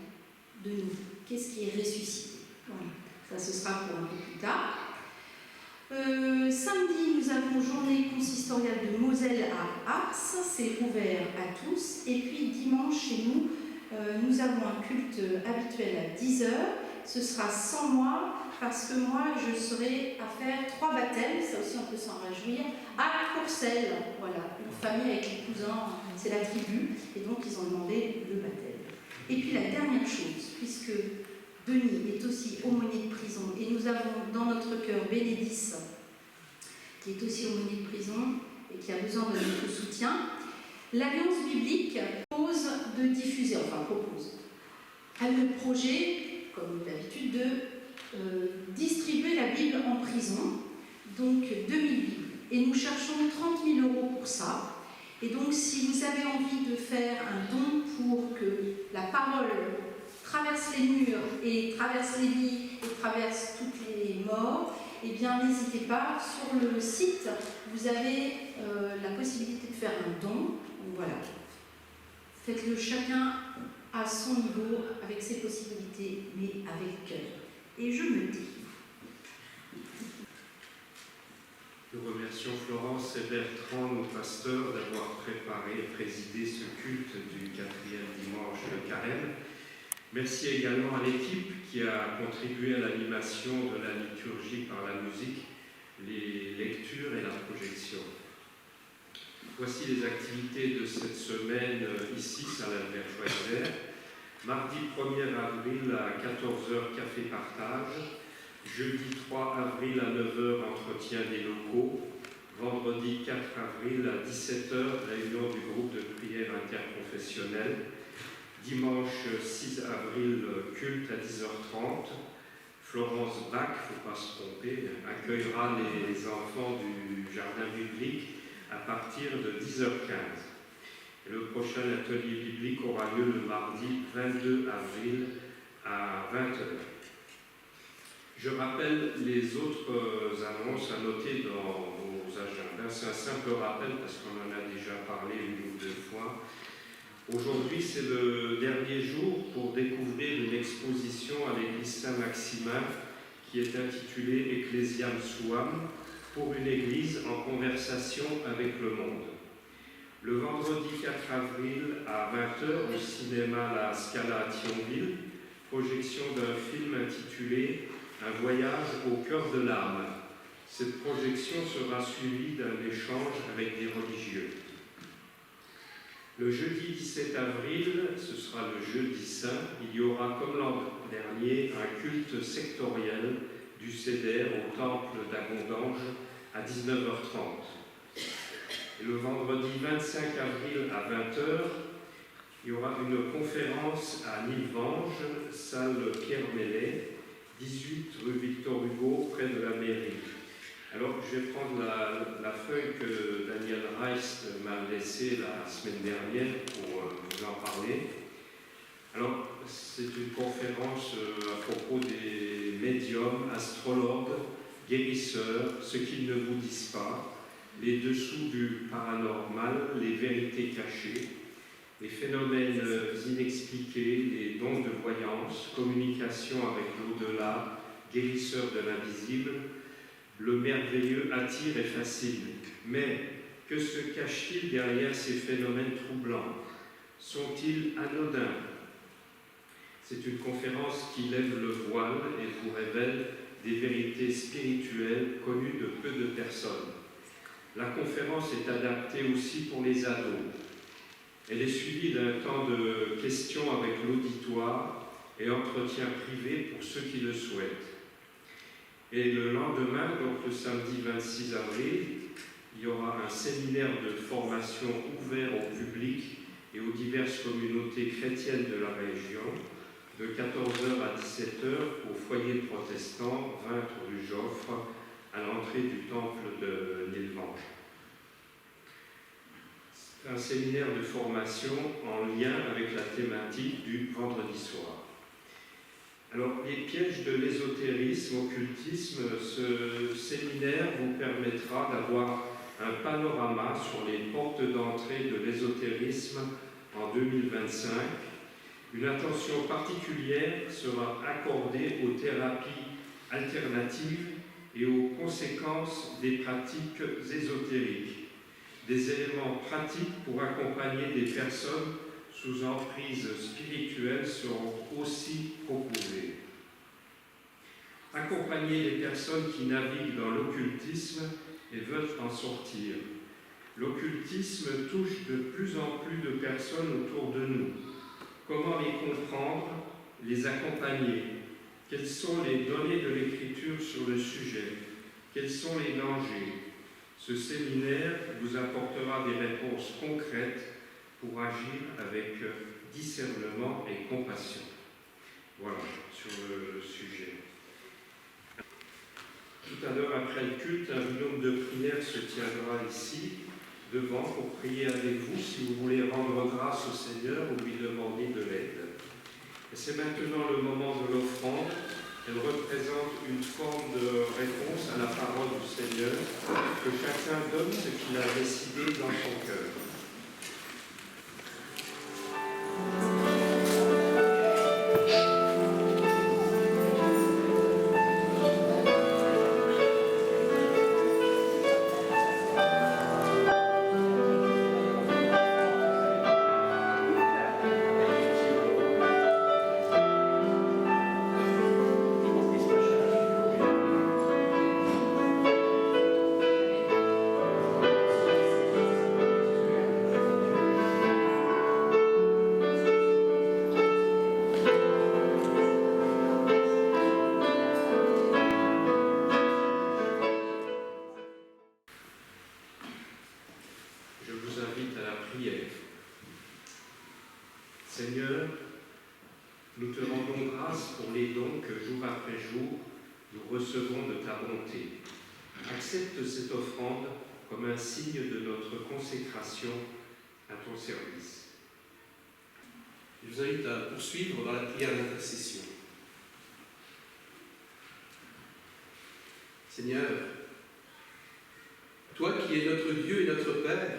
de nous, qu'est-ce qui est ressuscité. Voilà. Ça, ce sera pour un peu plus tard. Samedi, nous avons journée consistoriale de Moselle à Ars, c'est ouvert à tous. Et puis dimanche, chez nous, nous avons un culte habituel à 10h. Ce sera sans moi, parce que moi, je serai à faire 3 baptêmes, ça aussi on peut s'en réjouir, à Courcelles. Voilà, une famille avec les cousins, c'est la tribu, et donc ils ont demandé le baptême. Et puis la dernière chose, puisque Denis est aussi aumônier de prison, et nous avons dans notre cœur Bénédice, qui est aussi aumônier de prison et qui a besoin de notre soutien, l'Alliance biblique propose de diffuser, a le projet, comme d'habitude, de distribuer la Bible en prison, donc 2000 Bibles. Et nous cherchons 30 000 € pour ça. Et donc, si vous avez envie de faire un don pour que la parole traverse les murs et traverse les lits et traverse toutes les morts, eh bien, n'hésitez pas. Sur le site, vous avez la possibilité de faire un don. Donc, voilà. Faites-le chacun à son niveau, avec ses possibilités, mais avec cœur. Et je me dis. Nous remercions Florence et Bertrand, nos pasteurs, d'avoir préparé et présidé ce culte du 4e dimanche de Carême. Merci également à l'équipe qui a contribué à l'animation de la liturgie par la musique, les lectures et la projection. Voici les activités de cette semaine ici, à l'Albert Schweitzer. Mardi 1er avril à 14h, café partage. Jeudi 3 avril à 9h, entretien des locaux. Vendredi 4 avril à 17h, réunion du groupe de prière interconfessionnelle. Dimanche 6 avril, culte à 10h30. Florence Bach, il ne faut pas se tromper, accueillera les enfants du jardin biblique à partir de 10h15. Et le prochain atelier biblique aura lieu le mardi 22 avril à 20h. Je rappelle les autres annonces à noter dans vos agendas. C'est un simple rappel parce qu'on en a déjà parlé une ou deux fois. Aujourd'hui, c'est le dernier jour pour découvrir une exposition à l'église Saint-Maximin qui est intitulée Ecclesiam Suam, pour une église en conversation avec le monde. Le vendredi 4 avril à 20h au cinéma La Scala à Thionville, projection d'un film intitulé Un voyage au cœur de l'âme. Cette projection sera suivie d'un échange avec des religieux. Le jeudi 17 avril, ce sera le jeudi saint, il y aura comme l'an dernier un culte sectoriel du Céder au temple d'Agondange à 19h30. Et le vendredi 25 avril à 20h, il y aura une conférence à Nilvange, salle Pierre Mellet, 18 rue Victor Hugo, près de la mairie. Alors, je vais prendre la feuille que Daniel Reis m'a laissée la semaine dernière pour vous en parler. Alors, c'est une conférence à propos des médiums, astrologues, guérisseurs, ce qu'ils ne vous disent pas, les dessous du paranormal, les vérités cachées, les phénomènes inexpliqués, les dons de voyance, communication avec l'au-delà, guérisseurs de l'invisible. Le merveilleux attire et fascine. Mais que se cache-t-il derrière ces phénomènes troublants? Sont-ils anodins? C'est une conférence qui lève le voile et vous révèle des vérités spirituelles connues de peu de personnes. La conférence est adaptée aussi pour les ados. Elle est suivie d'un temps de questions avec l'auditoire et entretien privé pour ceux qui le souhaitent. Et le lendemain, donc le samedi 26 avril, il y aura un séminaire de formation ouvert au public et aux diverses communautés chrétiennes de la région, de 14h à 17h au foyer protestant, 20 rue Joffre, à l'entrée du temple de Nilvange. C'est un séminaire de formation en lien avec la thématique du vendredi soir. Alors, les pièges de l'ésotérisme, occultisme, ce séminaire vous permettra d'avoir un panorama sur les portes d'entrée de l'ésotérisme en 2025. Une attention particulière sera accordée aux thérapies alternatives et aux conséquences des pratiques ésotériques. Des éléments pratiques pour accompagner des personnes sous emprise spirituelle seront aussi proposés. Accompagner les personnes qui naviguent dans l'occultisme et veulent en sortir. L'occultisme touche de plus en plus de personnes autour de nous. Comment les comprendre, les accompagner? Quelles sont les données de l'Écriture sur le sujet? Quels sont les dangers? Ce séminaire vous apportera des réponses concrètes pour agir avec discernement et compassion. Voilà, sur le sujet. Tout à l'heure, après le culte, un binôme de prière se tiendra ici, devant, pour prier avec vous, si vous voulez rendre grâce au Seigneur ou lui demander de l'aide. Et c'est maintenant le moment de l'offrande. Elle représente une forme de réponse à la parole du Seigneur, que chacun donne ce qu'il a décidé dans son cœur. Je vous invite à la prière. Seigneur, nous te rendons grâce pour les dons que jour après jour nous recevons de ta bonté. Accepte cette offrande comme un signe de notre consécration à ton service. Je vous invite à poursuivre dans la prière d'intercession. Seigneur, toi qui es notre Dieu et notre Père,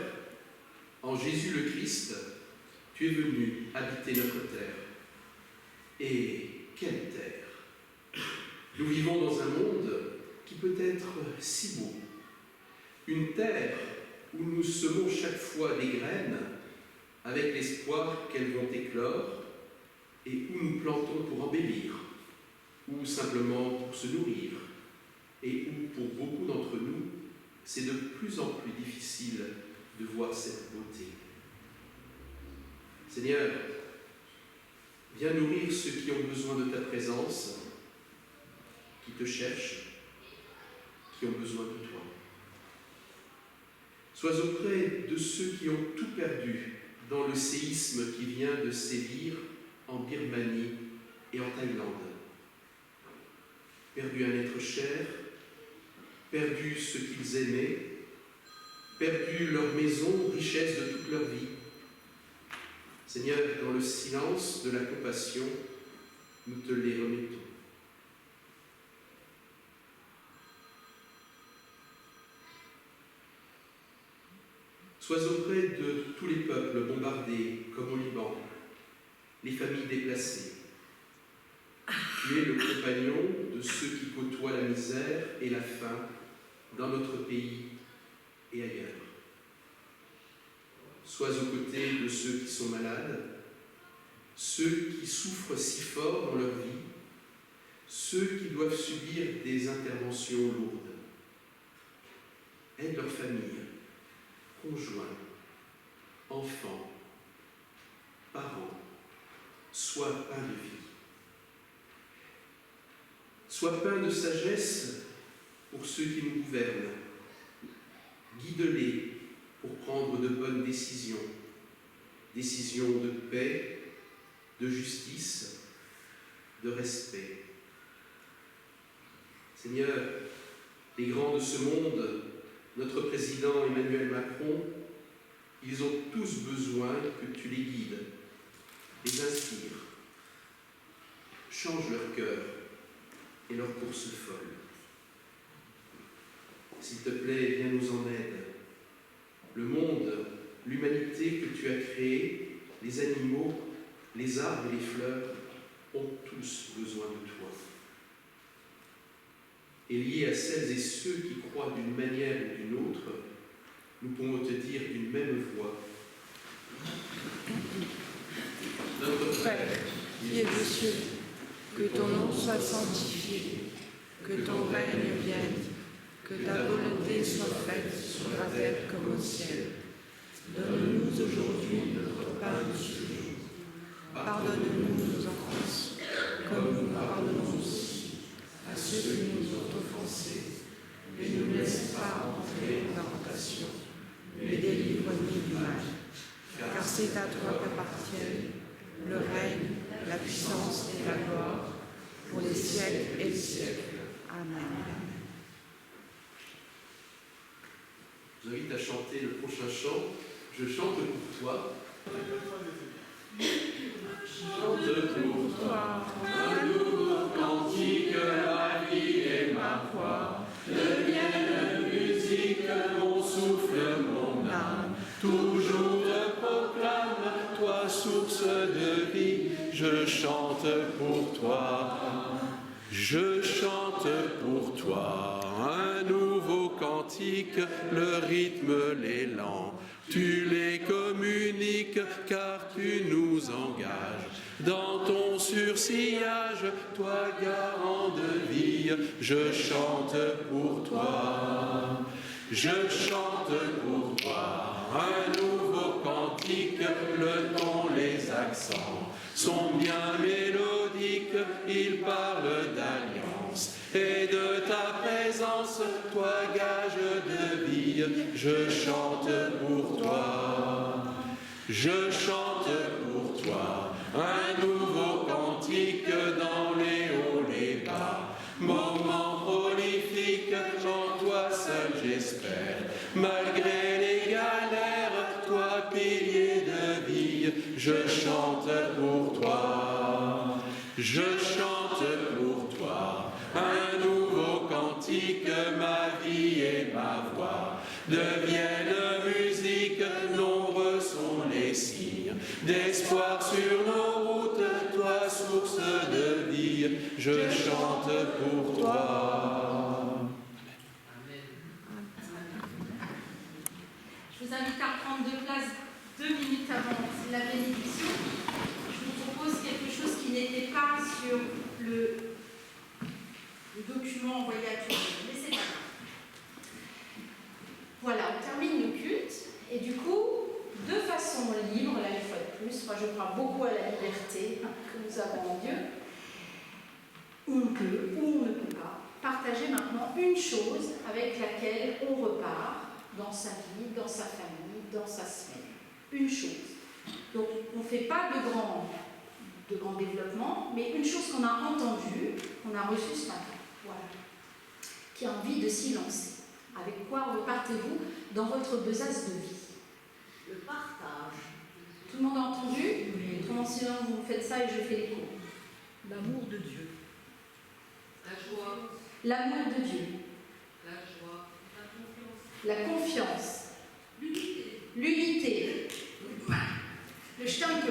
en Jésus le Christ, tu es venu habiter notre terre. Et quelle terre! Nous vivons dans un monde qui peut être si beau. Une terre où nous semons chaque fois des graines avec l'espoir qu'elles vont éclore et où nous plantons pour embellir, ou simplement pour se nourrir, et où pour beaucoup d'entre nous, c'est de plus en plus difficile de voir cette beauté. Seigneur, viens nourrir ceux qui ont besoin de ta présence, qui te cherchent, qui ont besoin de toi. Sois auprès de ceux qui ont tout perdu dans le séisme qui vient de sévir en Birmanie et en Thaïlande. Perdu un être cher, perdu ce qu'ils aimaient, perdu leur maison, richesse de toute leur vie. Seigneur, dans le silence de la compassion, nous te les remettons. Sois auprès de tous les peuples bombardés, comme au Liban, les familles déplacées. Tu es le compagnon de ceux qui côtoient la misère et la faim dans notre pays et ailleurs. Sois aux côtés de ceux qui sont malades, ceux qui souffrent si fort dans leur vie, ceux qui doivent subir des interventions lourdes. Aide leurs familles, conjoints, enfants, parents, sois plein de vie. Sois plein de sagesse pour ceux qui nous gouvernent. Guide-les pour prendre de bonnes décisions, décisions de paix, de justice, de respect. Seigneur, les grands de ce monde, notre président Emmanuel Macron, ils ont tous besoin que tu les guides, les inspires, change leur cœur et leur course folle. S'il te plaît, viens nous en aide. Le monde, l'humanité que tu as créée, les animaux, les arbres et les fleurs ont tous besoin de toi. Et liés à celles et ceux qui croient d'une manière ou d'une autre, nous pouvons te dire d'une même voix. Notre Père, qui es aux cieux, que ton nom soit sanctifié, que ton règne vienne, que ta volonté soit faite sur la terre comme au ciel. Donne-nous aujourd'hui notre pain de ce jour. Pardonne-nous nos offenses, comme nous pardonnons aussi à ceux qui nous ont offensés. Et ne nous laisse pas entrer en tentation, mais délivre-nous du mal. Car c'est à toi qu'appartiennent le règne, la puissance et la gloire, pour les siècles et les siècles. Amen. Je vous invite à chanter le prochain chant. Je chante pour toi. Chante pour toi, un nouveau cantique, ma vie et ma foi, deviennent musique, mon souffle, mon âme, toujours proclame, toi source de vie, je chante pour toi. Je chante pour toi un nouveau cantique, le rythme, l'élan, tu les communiques car tu nous engages. Dans ton sursillage, toi garant de vie, je chante pour toi. Je chante pour toi un nouveau cantique, le ton, les accents sont bien mélodiques, ils parlent d'alliance et de ta présence, toi gage de vie. vie, je chante pour toi. Je chante pour toi un nouveau cantique dans les hauts, les bas. Moment prolifique, en toi seul j'espère. Malgré les galères, toi pilier de vie, je chante pour toi. Je chante pour toi un nouveau cantique, ma vie et ma voix deviennent musique. Nombreux sont les signes d'espoir sur nos routes, toi source de vie, je chante pour toi. Je vous invite à prendre de place 2 minutes avant la bénédiction. Je vous propose quelque chose qui n'était pas sur le document envoyé à tout le monde, mais c'est pas grave. Voilà, on termine le culte, et du coup, de façon libre, là une fois de plus, moi je crois beaucoup à la liberté que nous avons en Dieu, on peut ou on ne peut pas partager maintenant une chose avec laquelle on repart dans sa vie, dans sa famille, dans sa semaine. Une chose. Donc on ne fait pas de grand développement, mais une chose qu'on a entendue, qu'on a reçue ce matin, voilà, qui a envie de s'y lancer. Avec quoi repartez-vous dans votre besace de vie? Le partage. Tout le monde a entendu? Autrement, sinon vous faites ça et je fais l'écho. L'amour de Dieu. La joie. L'amour de Dieu. La joie. La confiance. L'unité. L'unité. Le stampe.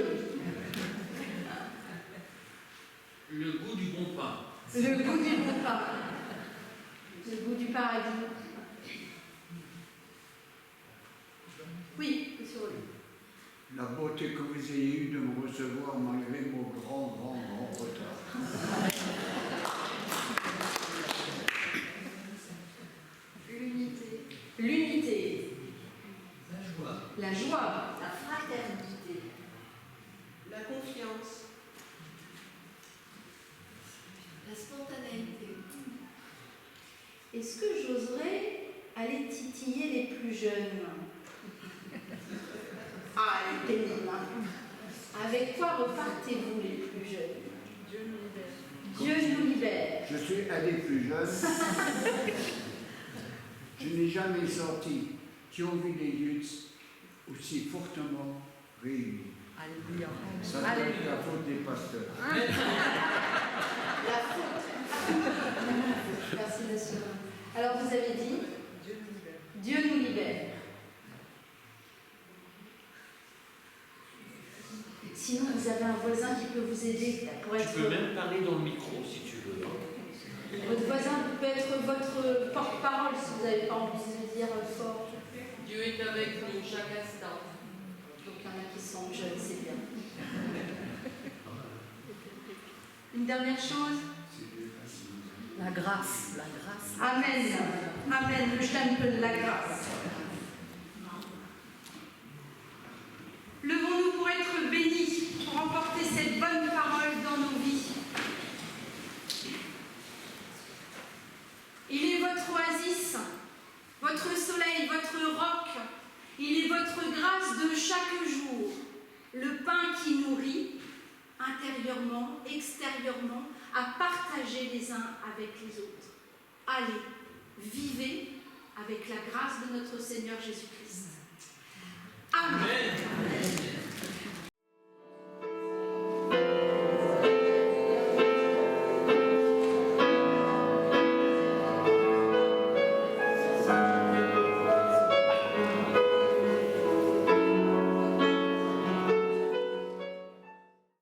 Le goût du bon pain. Le goût du bon pain. Le goût du paradis. Oui, monsieur Rollet. La beauté que vous ayez eue de me recevoir malgré mon grand retard. L'unité. L'unité. La joie. La joie. La fraternité. La confiance. La spontanéité. Est-ce que j'oserais aller titiller les plus jeunes? Ah, elle est pénible, hein. Avec quoi repartez-vous les plus jeunes? Dieu nous libère. Dieu nous libère. Je suis un des plus jeunes. Je n'ai jamais senti qui ont vu des youths aussi fortement réunis. Alléluia. Ça doit être la faute des pasteurs. La faute. Merci, monsieur. Alors, vous avez dit Dieu nous libère. Dieu nous libère. Sinon, vous avez un voisin qui peut vous aider pour être... Tu peux même parler dans le micro si tu veux. Votre voisin peut être votre porte-parole si vous n'avez pas envie de dire fort. Dieu est avec nous chaque instant. Donc il y en a qui sont jeunes, c'est bien. Une dernière chose. La grâce. La grâce. Amen. Amen. Le stempel, la grâce. Levons-nous pour être bénis, pour emporter cette bonne parole dans nos vies. Il est votre oasis, votre soleil, votre roc. Il est votre grâce de chaque jour, le pain qui nourrit intérieurement, extérieurement, à partager les uns avec les autres. Allez, vivez avec la grâce de notre Seigneur Jésus-Christ. Amen.